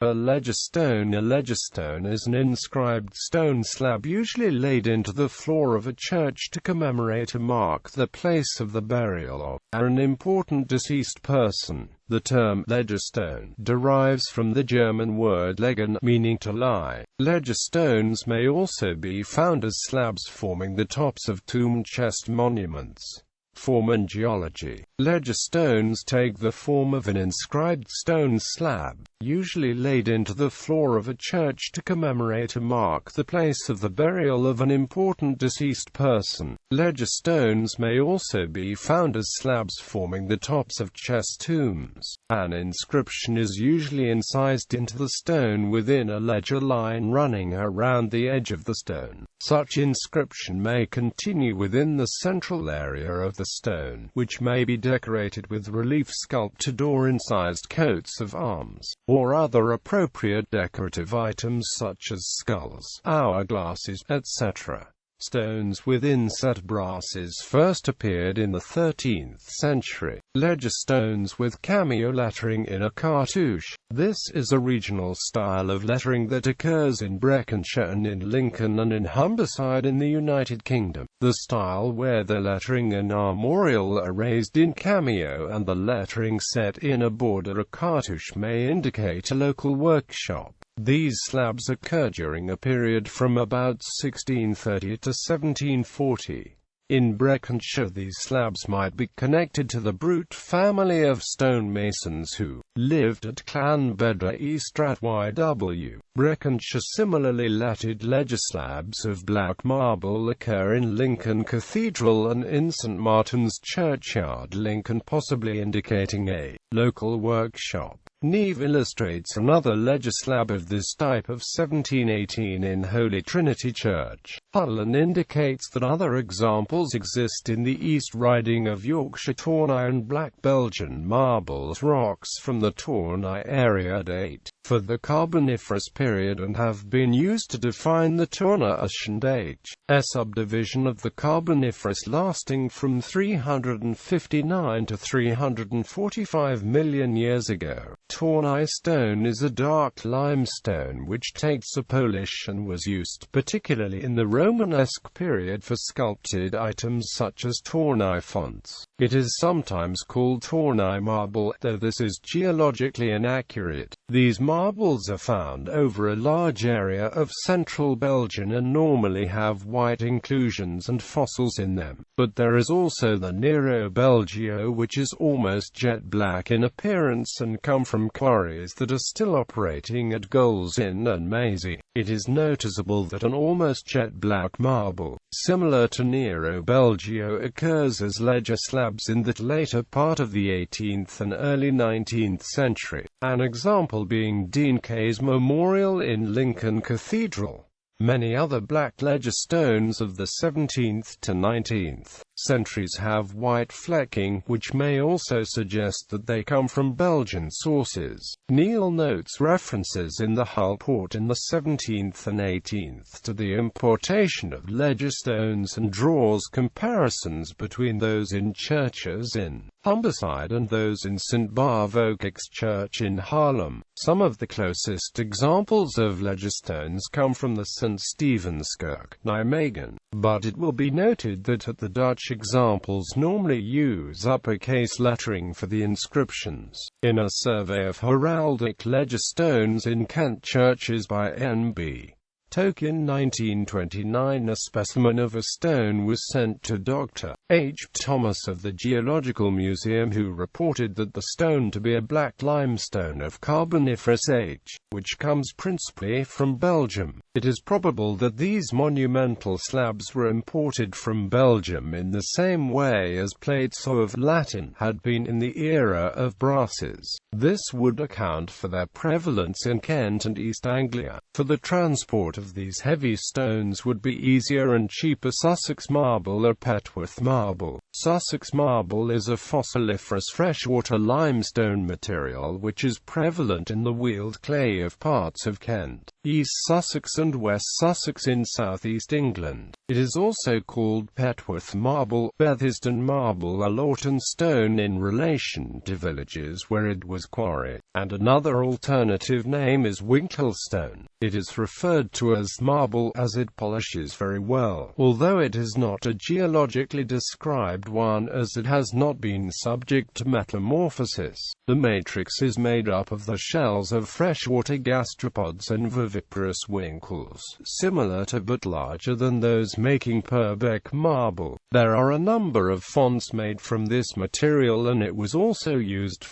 A ledgerstone is an inscribed stone slab usually laid into the floor of a church to commemorate or mark the place of the burial of an important deceased person. The term ledgerstone derives from the German word legen, meaning to lie. Ledgerstones may also be found as slabs forming the tops of tomb chest monuments. Form and geology. Ledgerstones take the form of an inscribed stone slab, usually laid into the floor of a church to commemorate or mark the place of the burial of an important deceased person. Ledgerstones may also be found as slabs forming the tops of chest tombs. An inscription is usually incised into the stone within a ledger line running around the edge of the stone. Such inscription may continue within the central area of the stone, which may be decorated with relief sculpted or incised coats of arms, or other appropriate decorative items such as skulls, hourglasses, etc. Stones with inset brasses first appeared in the 13th century. Ledgerstones with cameo lettering in a cartouche. This is a regional style of lettering that occurs in Breconshire and in Lincoln and in Humberside in the United Kingdom. The style where the lettering and armorial are raised in cameo and the lettering set in a border or cartouche may indicate a local workshop. These slabs occur during a period from about 1630 to 1740. In Breconshire, these slabs might be connected to the Brute family of stonemasons who lived at Llanbedr East Strat YW. Breconshire. Similarly lettered ledger slabs of black marble occur in Lincoln Cathedral and in St Martin's Churchyard, Lincoln, possibly indicating a local workshop. Neve illustrates another ledger slab of this type of 1718 in Holy Trinity Church, Hull, and indicates that other examples exist in the East Riding of Yorkshire. Tournai and black Belgian marbles rocks from the Tournai area date for the Carboniferous period and have been used to define the Tournai-Ushant age, a subdivision of the Carboniferous lasting from 359 to 345 million years ago. Tournai stone is a dark limestone which takes a polish and was used particularly in the Romanesque period for sculpted items such as Tournai fonts. It is sometimes called Tournai marble, though this is geologically inaccurate. These marbles are found over a large area of central Belgium and normally have white inclusions and fossils in them. But there is also the Nero Belgio, which is almost jet black in appearance and come from quarries that are still operating at Goals Inn and Mazy. It is noticeable that an almost jet black marble, similar to Nero Belgio, occurs as ledger slabs in the later part of the 18th and early 19th century, an example being Dean Kay's memorial in Lincoln Cathedral. Many other black ledger stones of the 17th to 19th centuries have white flecking, which may also suggest that they come from Belgian sources. Neal notes references in the Hull port in the 17th and 18th to the importation of ledger stones and draws comparisons between those in churches in Humberside and those in St Barvokek's Church in Haarlem. Some of the closest examples of ledger stones come from the St Stevenskerk, Nijmegen, but it will be noted that at the Dutch examples normally use uppercase lettering for the inscriptions. In a survey of heraldic ledger stones in Kent churches by N.B. Tokin 1929, a specimen of a stone was sent to Dr. H. Thomas of the Geological Museum, who reported that the stone to be a black limestone of Carboniferous age, which comes principally from Belgium. It is probable that these monumental slabs were imported from Belgium in the same way as plates of Latin had been in the era of brasses. This would account for their prevalence in Kent and East Anglia. For the transport of these heavy stones would be easier and cheaper: Sussex marble or Petworth marble. Sussex marble is a fossiliferous freshwater limestone material which is prevalent in the wheeled clay of parts of Kent, East Sussex and West Sussex in southeast England. It is also called Petworth marble, Bethiston marble or Lawton stone in relation to villages where it was quarried, and another alternative name is Winklestone. It is referred to as marble as it polishes very well, although it is not a geologically described one as it has not been subject to metamorphosis. The matrix is made up of the shells of freshwater gastropods and viviparous winkles, similar to but larger than those making Purbeck marble. There are a number of fonts made from this material, and it was also used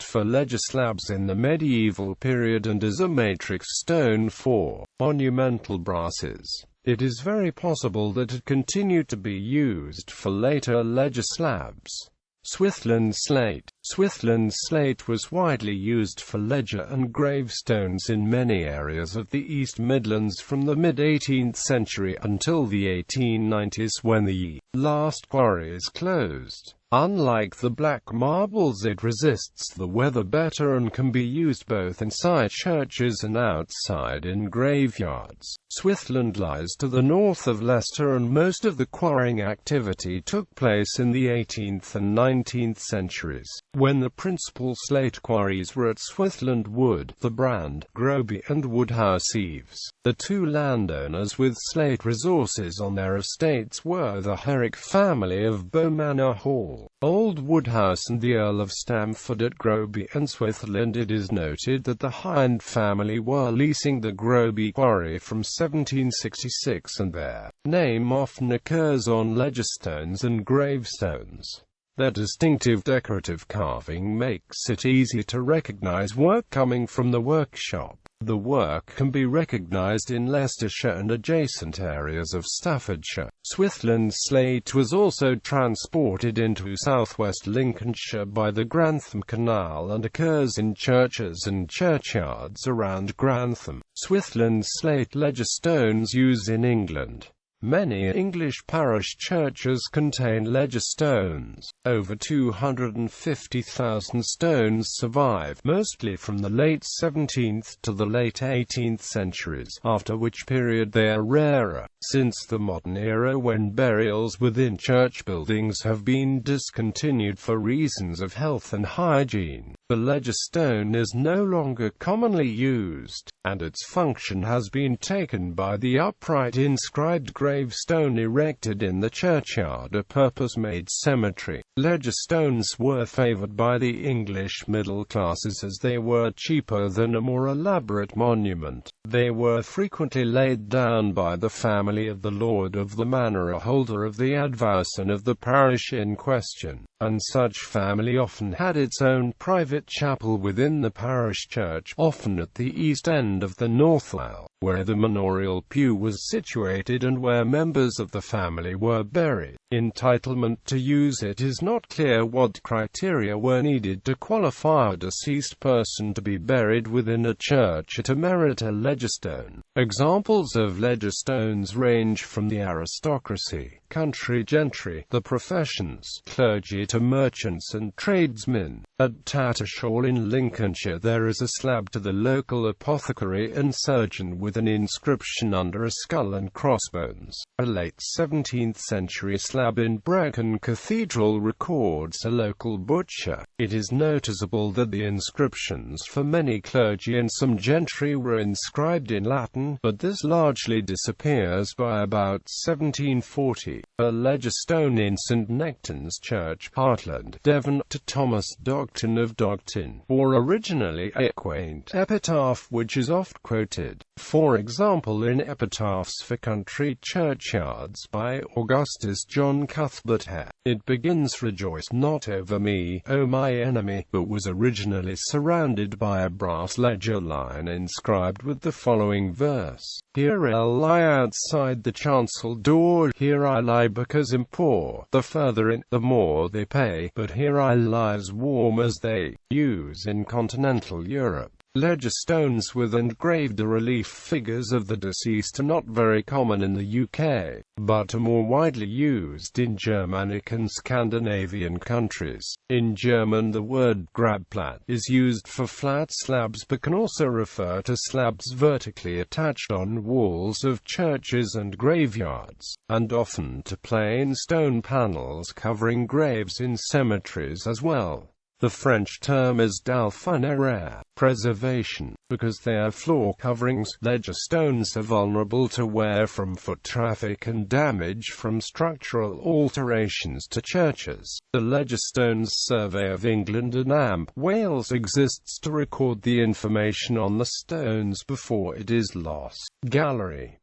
for ledger slabs in the medieval period and as a matrix stone for monumental brasses. It is very possible that it continued to be used for later ledger slabs. Swithland slate. Swithland slate was widely used for ledger and gravestones in many areas of the East Midlands from the mid-18th century until the 1890s, when the last quarries closed. Unlike the black marbles, it resists the weather better and can be used both inside churches and outside in graveyards. Swithland lies to the north of Leicester, and most of the quarrying activity took place in the 18th and 19th centuries, when the principal slate quarries were at Swithland Wood, the Brand, Groby and Woodhouse Eaves. The two landowners with slate resources on their estates were the Herrick family of Beaumanor Hall, Old Woodhouse and the Earl of Stamford at Groby and Swithland. It is noted that the Hind family were leasing the Groby quarry from 1766, and their name often occurs on ledgerstones and gravestones. Their distinctive decorative carving makes it easy to recognize work coming from the workshop. The work can be recognized in Leicestershire and adjacent areas of Staffordshire. Swithland slate was also transported into southwest Lincolnshire by the Grantham Canal and occurs in churches and churchyards around Grantham. Swithland slate ledger stones used in England. Many English parish churches contain ledger stones. Over 250,000 stones survive, mostly from the late 17th to the late 18th centuries, after which period they are rarer. Since the modern era, when burials within church buildings have been discontinued for reasons of health and hygiene, the ledger stone is no longer commonly used, and its function has been taken by the upright inscribed gravestone erected in the churchyard, a purpose-made cemetery. Ledger stones were favoured by the English middle classes as they were cheaper than a more elaborate monument. They were frequently laid down by the family of the lord of the manor, a holder of the advowson of the parish in question, and such family often had its own private chapel within the parish church, often at the east end of the north aisle, where the manorial pew was situated and where members of the family were buried. Entitlement to use it is not clear what criteria were needed to qualify a deceased person to be buried within a church to merit a ledgerstone. Examples of ledgerstones range from the aristocracy, country gentry, the professions, clergy to merchants and tradesmen. At Tattershall in Lincolnshire there is a slab to the local apothecary and surgeon with an inscription under a skull and crossbones. A late 17th century slab in Brecon Cathedral records a local butcher. It is noticeable that the inscriptions for many clergy and some gentry were inscribed in Latin, but this largely disappears by about 1740. A ledger stone in St Nectan's Church, Hartland, Devon, to Thomas Dogton of Dogton, bore originally a quaint epitaph which is oft quoted, for example in epitaphs for country churchyards by Augustus John Cuthbert Hare. It begins, "Rejoice not over me, O my enemy," but was originally surrounded by a brass ledger line inscribed with the following verse: "Here I lie outside the chancel door, here I lie because I'm poor, the further in, the more they pay, but here I lie as warm as they." Use in continental Europe. Ledger stones with engraved relief figures of the deceased are not very common in the UK, but are more widely used in Germanic and Scandinavian countries. In German, the word Grabplatte is used for flat slabs but can also refer to slabs vertically attached on walls of churches and graveyards, and often to plain stone panels covering graves in cemeteries as well. The French term is funéraire, preservation, because they are floor coverings. Ledger stones are vulnerable to wear from foot traffic and damage from structural alterations to churches. The Ledgerstones Survey of England and Wales exists to record the information on the stones before it is lost. Gallery.